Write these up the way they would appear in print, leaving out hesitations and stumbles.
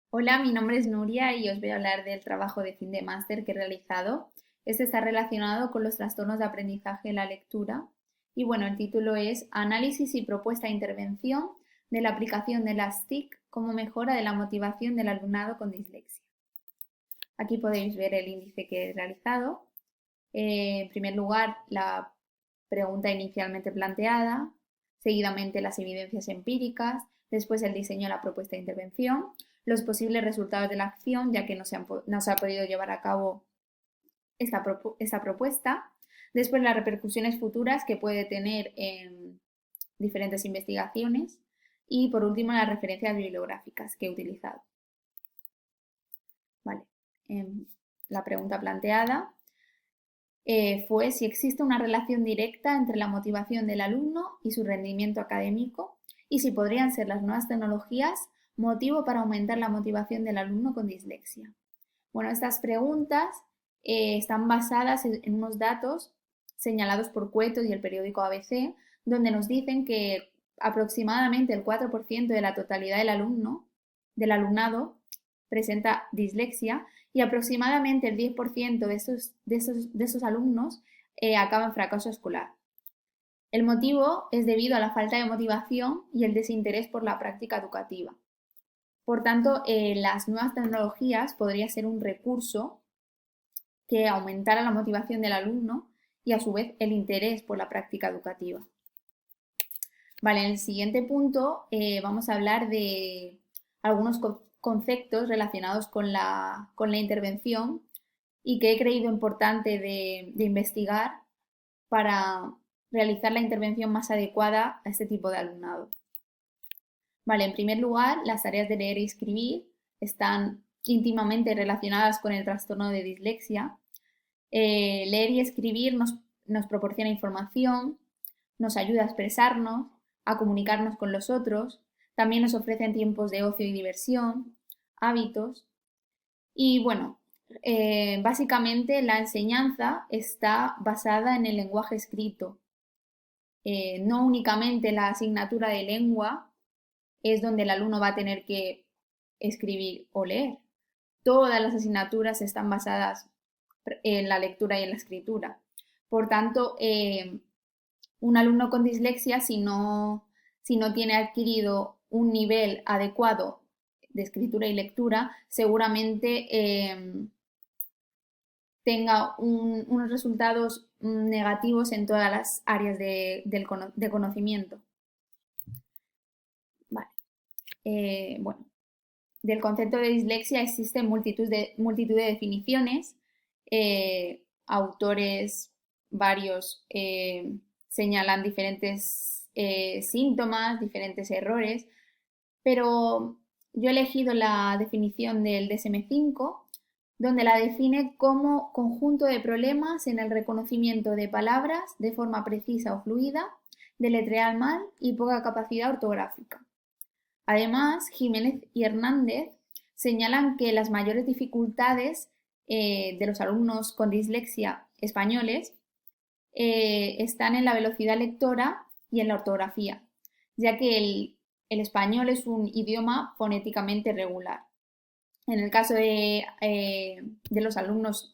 Hola, mi nombre es Nuria y os voy a hablar del trabajo de fin de máster que he realizado. Este está relacionado con los trastornos de aprendizaje en la lectura y bueno, el título es Análisis y propuesta de intervención de la aplicación de las TIC como mejora de la motivación del alumnado con dislexia. Aquí podéis ver el índice que he realizado. En primer lugar, la pregunta inicialmente planteada, seguidamente las evidencias empíricas, después el diseño de la propuesta de intervención, los posibles resultados de la acción, ya que no se ha podido llevar a cabo esta propuesta, después las repercusiones futuras que puede tener en diferentes investigaciones y por último las referencias bibliográficas que he utilizado. Vale. La pregunta planteada fue si existe una relación directa entre la motivación del alumno y su rendimiento académico y si podrían ser las nuevas tecnologías motivo para aumentar la motivación del alumno con dislexia. Bueno, estas preguntas están basadas en unos datos señalados por Cueto y el periódico ABC, donde nos dicen que aproximadamente el 4% de la totalidad del alumnado presenta dislexia y aproximadamente el 10% de esos alumnos acaba en fracaso escolar. El motivo es debido a la falta de motivación y el desinterés por la práctica educativa. Por tanto, las nuevas tecnologías podría ser un recurso que aumentara la motivación del alumno y a su vez el interés por la práctica educativa. Vale, en el siguiente punto vamos a hablar de algunos conceptos relacionados con la intervención y que he creído importante de investigar para realizar la intervención más adecuada a este tipo de alumnado. Vale, en primer lugar, las tareas de leer y escribir están íntimamente relacionadas con el trastorno de dislexia. Leer y escribir nos proporciona información, nos ayuda a expresarnos, a comunicarnos con los otros, también nos ofrecen tiempos de ocio y diversión, hábitos. Y bueno, básicamente la enseñanza está basada en el lenguaje escrito. No únicamente la asignatura de lengua es donde el alumno va a tener que escribir o leer. Todas las asignaturas están basadas en la lectura y en la escritura. Por tanto, un alumno con dislexia, si no tiene adquirido un nivel adecuado de escritura y lectura, seguramente tenga unos resultados negativos en todas las áreas de conocimiento. Vale. Bueno, del concepto de dislexia existen multitud de definiciones. Autores varios señalan diferentes síntomas, diferentes errores, pero yo he elegido la definición del DSM-5, donde la define como conjunto de problemas en el reconocimiento de palabras de forma precisa o fluida, deletrear mal y poca capacidad ortográfica. Además, Jiménez y Hernández señalan que las mayores dificultades de los alumnos con dislexia españoles están en la velocidad lectora y en la ortografía, ya que el español es un idioma fonéticamente regular. En el caso de los alumnos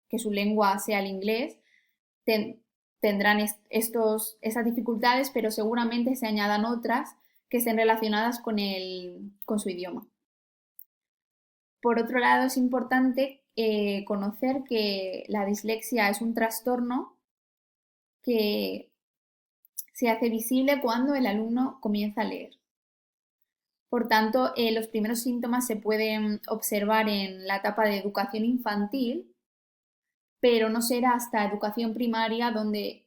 que su lengua sea el inglés, ten, tendrán esas dificultades, pero seguramente se añadan otras que estén relacionadas con su idioma. Por otro lado, es importante conocer que la dislexia es un trastorno que se hace visible cuando el alumno comienza a leer. Por tanto, los primeros síntomas se pueden observar en la etapa de educación infantil, pero no será hasta educación primaria donde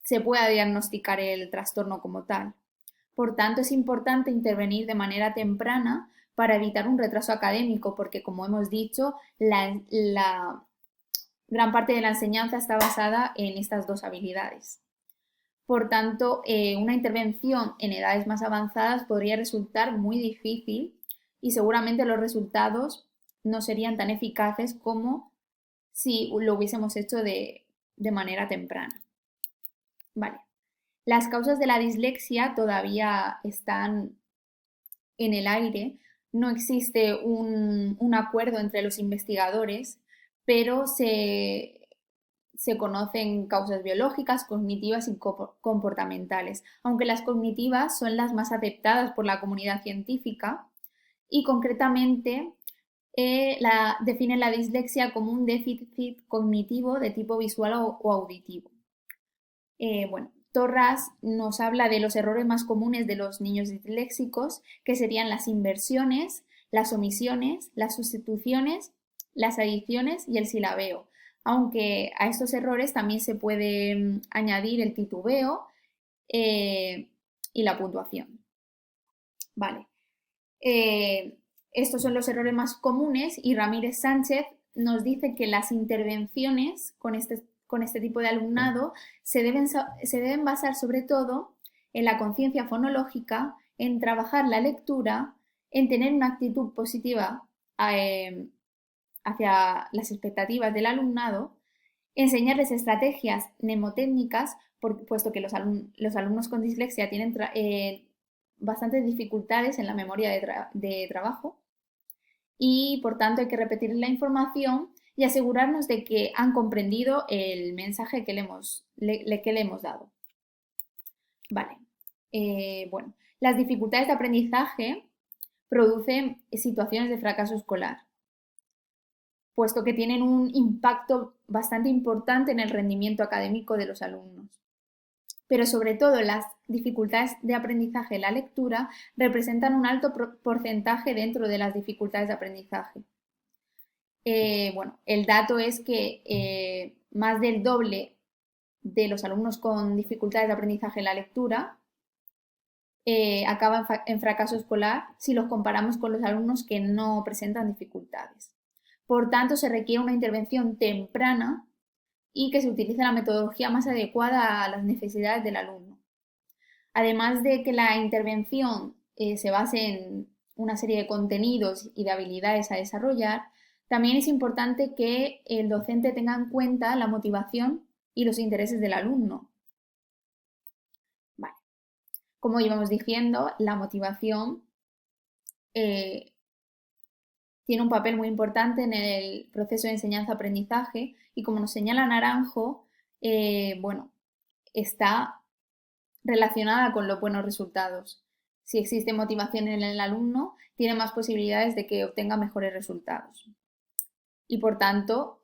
se pueda diagnosticar el trastorno como tal. Por tanto, es importante intervenir de manera temprana para evitar un retraso académico, porque como hemos dicho, la gran parte de la enseñanza está basada en estas dos habilidades. Por tanto, una intervención en edades más avanzadas podría resultar muy difícil y seguramente los resultados no serían tan eficaces como si lo hubiésemos hecho de manera temprana. Vale. Las causas de la dislexia todavía están en el aire, no existe un acuerdo entre los investigadores, pero se conocen causas biológicas, cognitivas y comportamentales, aunque las cognitivas son las más aceptadas por la comunidad científica y concretamente definen la dislexia como un déficit cognitivo de tipo visual o auditivo. Bueno, Torras nos habla de los errores más comunes de los niños disléxicos, que serían las inversiones, las omisiones, las sustituciones, las adiciones y el silabeo. Aunque a estos errores también se puede añadir el titubeo y la puntuación. Vale. Estos son los errores más comunes y Ramírez Sánchez nos dice que las intervenciones con este tipo de alumnado se deben basar sobre todo en la conciencia fonológica, en trabajar la lectura, en tener una actitud positiva hacia las expectativas del alumnado, enseñarles estrategias mnemotécnicas, puesto que los alumnos con dislexia tienen bastantes dificultades en la memoria de trabajo y por tanto hay que repetir la información y asegurarnos de que han comprendido el mensaje que le hemos dado. Vale. Bueno, las dificultades de aprendizaje producen situaciones de fracaso escolar, puesto que tienen un impacto bastante importante en el rendimiento académico de los alumnos. Pero sobre todo las dificultades de aprendizaje en la lectura representan un alto porcentaje dentro de las dificultades de aprendizaje. Bueno, el dato es que más del doble de los alumnos con dificultades de aprendizaje en la lectura acaban en fracaso escolar si los comparamos con los alumnos que no presentan dificultades. Por tanto, se requiere una intervención temprana y que se utilice la metodología más adecuada a las necesidades del alumno. Además de que la intervención se base en una serie de contenidos y de habilidades a desarrollar, también es importante que el docente tenga en cuenta la motivación y los intereses del alumno. Vale. Como íbamos diciendo, la motivación tiene un papel muy importante en el proceso de enseñanza-aprendizaje y como nos señala Naranjo, bueno, está relacionada con los buenos resultados. Si existe motivación en el alumno, tiene más posibilidades de que obtenga mejores resultados. Y por tanto,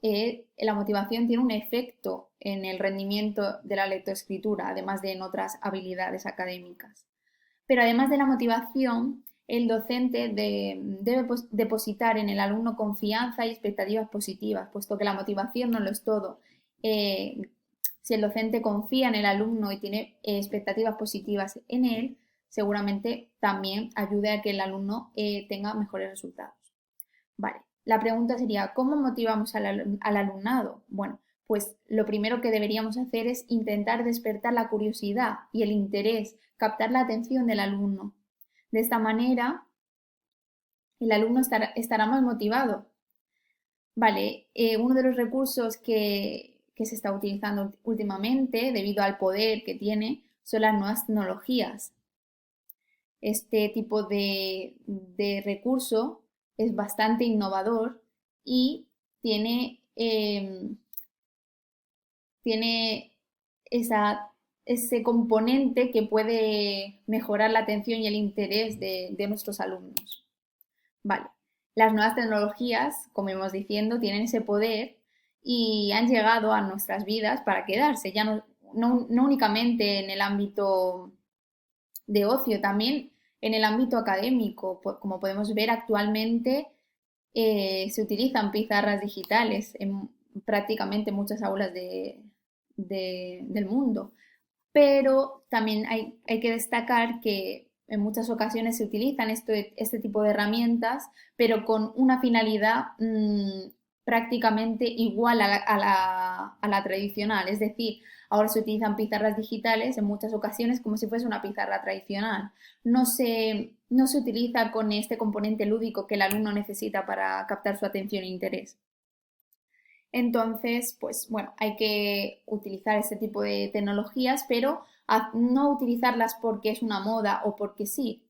la motivación tiene un efecto en el rendimiento de la lectoescritura, además de en otras habilidades académicas. Pero además de la motivación, el docente debe depositar en el alumno confianza y expectativas positivas, puesto que la motivación no lo es todo. Si el docente confía en el alumno y tiene expectativas positivas en él, seguramente también ayude a que el alumno tenga mejores resultados. Vale, la pregunta sería, ¿cómo motivamos al alumnado? Bueno, pues lo primero que deberíamos hacer es intentar despertar la curiosidad y el interés, captar la atención del alumno. De esta manera, el alumno estará más motivado. Vale, uno de los recursos que se está utilizando últimamente, debido al poder que tiene, son las nuevas tecnologías. Este tipo de recurso es bastante innovador y tiene ese componente que puede mejorar la atención y el interés de nuestros alumnos. Vale, las nuevas tecnologías, como íbamos diciendo, tienen ese poder y han llegado a nuestras vidas para quedarse, ya no únicamente en el ámbito de ocio, también en el ámbito académico. Como podemos ver actualmente, se utilizan pizarras digitales en prácticamente muchas aulas del mundo. Pero también hay que destacar que en muchas ocasiones se utilizan este tipo de herramientas, pero con una finalidad prácticamente igual a la tradicional. Es decir, ahora se utilizan pizarras digitales en muchas ocasiones como si fuese una pizarra tradicional. No se utiliza con este componente lúdico que el alumno necesita para captar su atención e interés. Entonces, pues bueno, hay que utilizar este tipo de tecnologías, pero no utilizarlas porque es una moda o porque sí.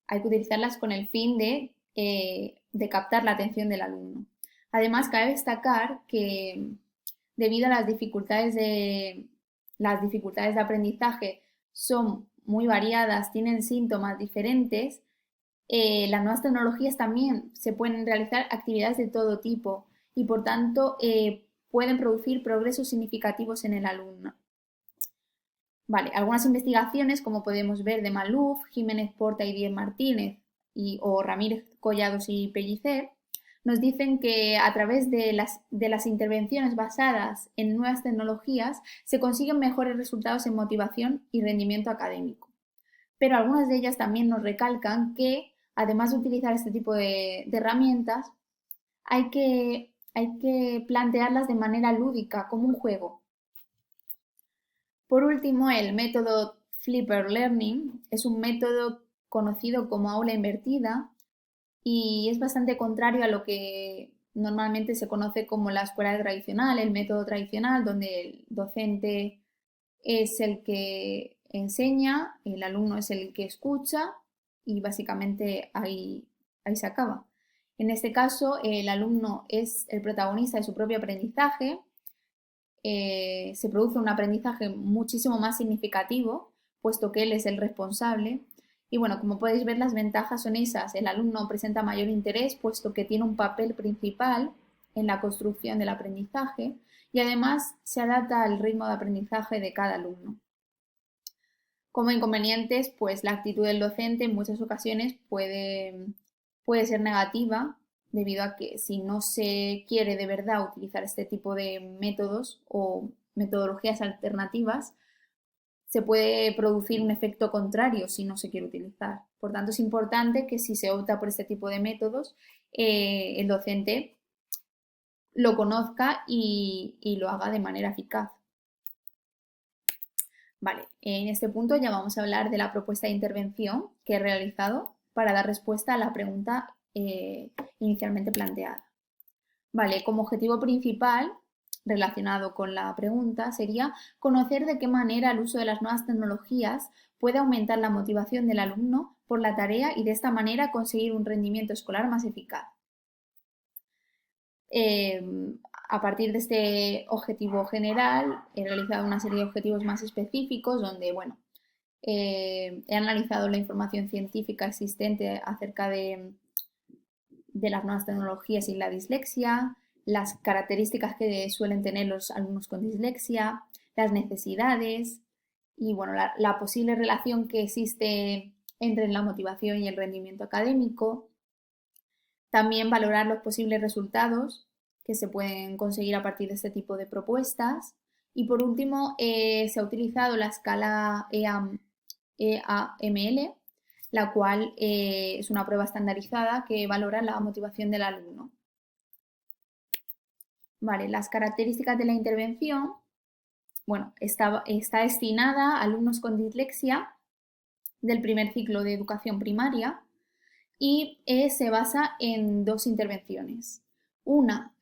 Hay que utilizarlas con el fin de de captar la atención del alumno. Además, cabe destacar que debido a las dificultades de aprendizaje son muy variadas, tienen síntomas diferentes, las nuevas tecnologías también se pueden realizar actividades de todo tipo y por tanto pueden producir progresos significativos en el alumno. Vale, algunas investigaciones, como podemos ver, de Maluf, Jiménez Porta y Díez Martínez o Ramírez Collados y Pellicer, nos dicen que a través de las intervenciones basadas en nuevas tecnologías se consiguen mejores resultados en motivación y rendimiento académico. Pero algunas de ellas también nos recalcan que, además de utilizar este tipo de herramientas, hay que plantearlas de manera lúdica, como un juego. Por último, el método Flipper Learning es un método conocido como aula invertida y es bastante contrario a lo que normalmente se conoce como la escuela tradicional, el método tradicional, donde el docente es el que enseña, el alumno es el que escucha y básicamente ahí se acaba. En este caso, el alumno es el protagonista de su propio aprendizaje, se produce un aprendizaje muchísimo más significativo, puesto que él es el responsable. Y bueno, como podéis ver, las ventajas son esas. El alumno presenta mayor interés, puesto que tiene un papel principal en la construcción del aprendizaje y además se adapta al ritmo de aprendizaje de cada alumno. Como inconvenientes, pues la actitud del docente en muchas ocasiones puede ser negativa, debido a que si no se quiere de verdad utilizar este tipo de métodos o metodologías alternativas, se puede producir un efecto contrario si no se quiere utilizar. Por tanto, es importante que si se opta por este tipo de métodos, el docente lo conozca y lo haga de manera eficaz. Vale, en este punto ya vamos a hablar de la propuesta de intervención que he realizado para dar respuesta a la pregunta inicialmente planteada. Vale, como objetivo principal relacionado con la pregunta sería conocer de qué manera el uso de las nuevas tecnologías puede aumentar la motivación del alumno por la tarea y de esta manera conseguir un rendimiento escolar más eficaz. A partir de este objetivo general, he realizado una serie de objetivos más específicos donde, bueno, he analizado la información científica existente acerca de las nuevas tecnologías y la dislexia, las características que suelen tener los alumnos con dislexia, las necesidades y, bueno, la posible relación que existe entre la motivación y el rendimiento académico. También valorar los posibles resultados que se pueden conseguir a partir de este tipo de propuestas. Y por último, se ha utilizado la escala EAML, la cual es una prueba estandarizada que valora la motivación del alumno. Vale, las características de la intervención, bueno, está destinada a alumnos con dislexia del primer ciclo de educación primaria y se basa en dos intervenciones. Una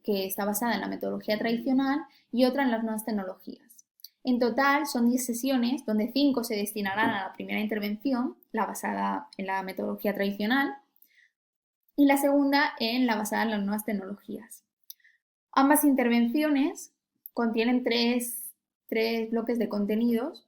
que está basada en la metodología tradicional y otra en las nuevas tecnologías. En total son 10 sesiones donde 5 se destinarán a la primera intervención, la basada en la metodología tradicional, y la segunda en la basada en las nuevas tecnologías. Ambas intervenciones contienen tres bloques de contenidos.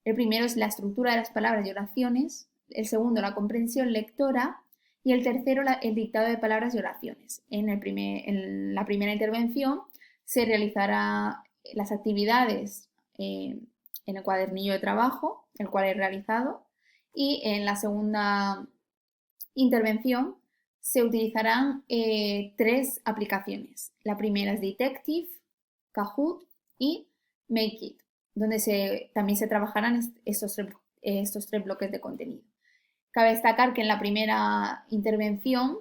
El primero es la estructura de las palabras y oraciones, el segundo la comprensión lectora y el tercero el dictado de palabras y oraciones. En la primera intervención se realizará las actividades en el cuadernillo de trabajo, el cual he realizado, y en la segunda intervención se utilizarán 3 aplicaciones. La primera es Detective, Kahoot y Make It, donde también se trabajarán estos 3 bloques de contenido. Cabe destacar que en la primera intervención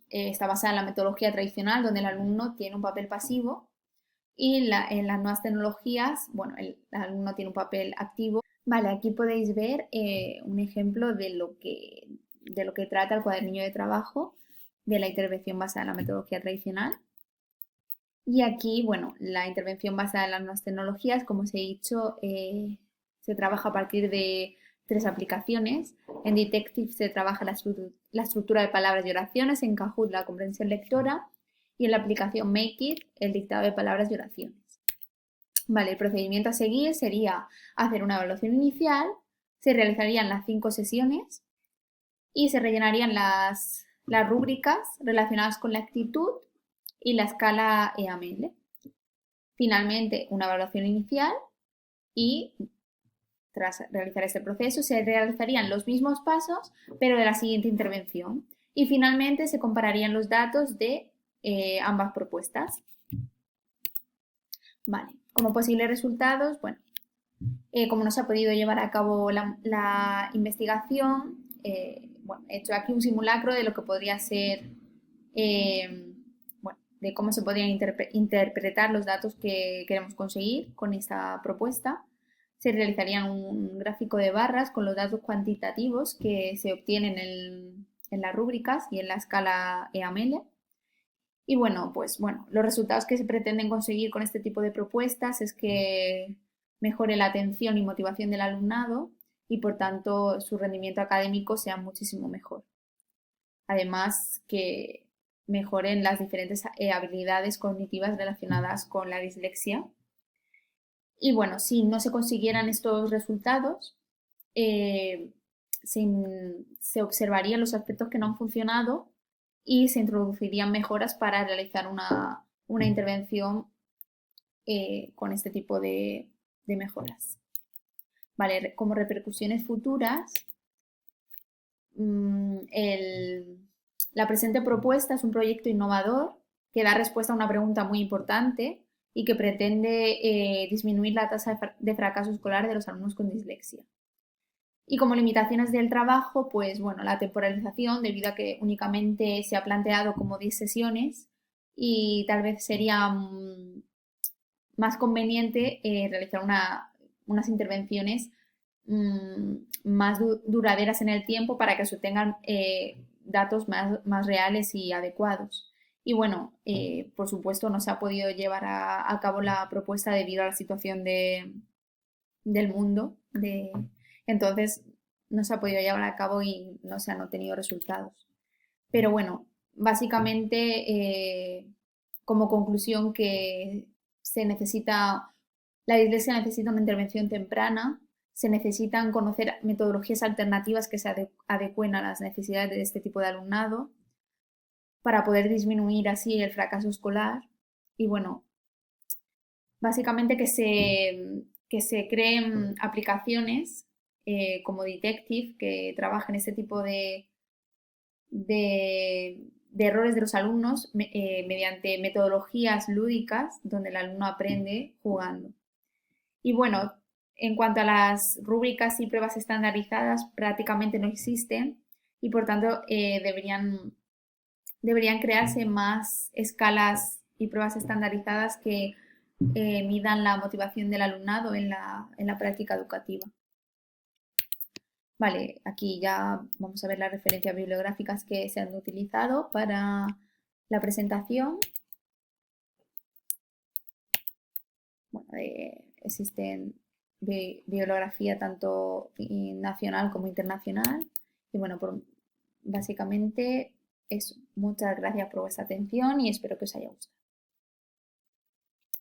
está basada en la metodología tradicional, donde el alumno tiene un papel pasivo, y en las nuevas tecnologías, bueno, el alumno tiene un papel activo. Vale, aquí podéis ver un ejemplo de lo que trata el cuadernillo de trabajo de la intervención basada en la metodología tradicional. Y aquí, bueno, la intervención basada en las nuevas tecnologías, como os he dicho, se trabaja a partir de tres aplicaciones. En Detective se trabaja la estructura de palabras y oraciones, en Kahoot la comprensión lectora y en la aplicación Make It el dictado de palabras y oraciones. Vale, el procedimiento a seguir sería hacer una evaluación inicial, se realizarían las 5 sesiones y se rellenarían las rúbricas relacionadas con la actitud y la escala EAML. Finalmente, una evaluación inicial y tras realizar este proceso se realizarían los mismos pasos pero de la siguiente intervención y finalmente se compararían los datos de ambas propuestas. Vale, como posibles resultados, bueno, como no se ha podido llevar a cabo la investigación, bueno, he hecho aquí un simulacro de lo que podría ser, bueno, de cómo se podrían interpretar los datos que queremos conseguir con esta propuesta. Se realizaría un gráfico de barras con los datos cuantitativos que se obtienen en las rúbricas y en la escala EAML. Y bueno, pues bueno, los resultados que se pretenden conseguir con este tipo de propuestas es que mejore la atención y motivación del alumnado y por tanto su rendimiento académico sea muchísimo mejor. Además que mejoren las diferentes habilidades cognitivas relacionadas con la dislexia. Y bueno, si no se consiguieran estos resultados, se observarían los aspectos que no han funcionado y se introducirían mejoras para realizar una intervención con este tipo de mejoras. Vale, como repercusiones futuras, la presente propuesta es un proyecto innovador que da respuesta a una pregunta muy importante y que pretende disminuir la tasa de fracaso escolar de los alumnos con dislexia. Y como limitaciones del trabajo, pues bueno, la temporalización, debido a que únicamente se ha planteado como 10 sesiones y tal vez sería más conveniente realizar unas intervenciones más duraderas en el tiempo para que se obtengan datos más reales y adecuados. Y bueno, por supuesto no se ha podido llevar a cabo la propuesta debido a la situación del mundo. Entonces no se ha podido llevar a cabo y no se han obtenido resultados. Pero bueno, básicamente como conclusión que la dislexia necesita una intervención temprana, se necesitan conocer metodologías alternativas que se adecuen a las necesidades de este tipo de alumnado para poder disminuir así el fracaso escolar y bueno, básicamente que se creen aplicaciones como Detective que trabajen este tipo de errores de los alumnos mediante metodologías lúdicas donde el alumno aprende jugando. Y bueno, en cuanto a las rúbricas y pruebas estandarizadas, prácticamente no existen y por tanto deberían crearse más escalas y pruebas estandarizadas que midan la motivación del alumnado en la práctica educativa. Vale, aquí ya vamos a ver las referencias bibliográficas que se han utilizado para la presentación. Bueno, existen bibliografía tanto nacional como internacional. Y bueno, básicamente eso. Muchas gracias por vuestra atención y espero que os haya gustado.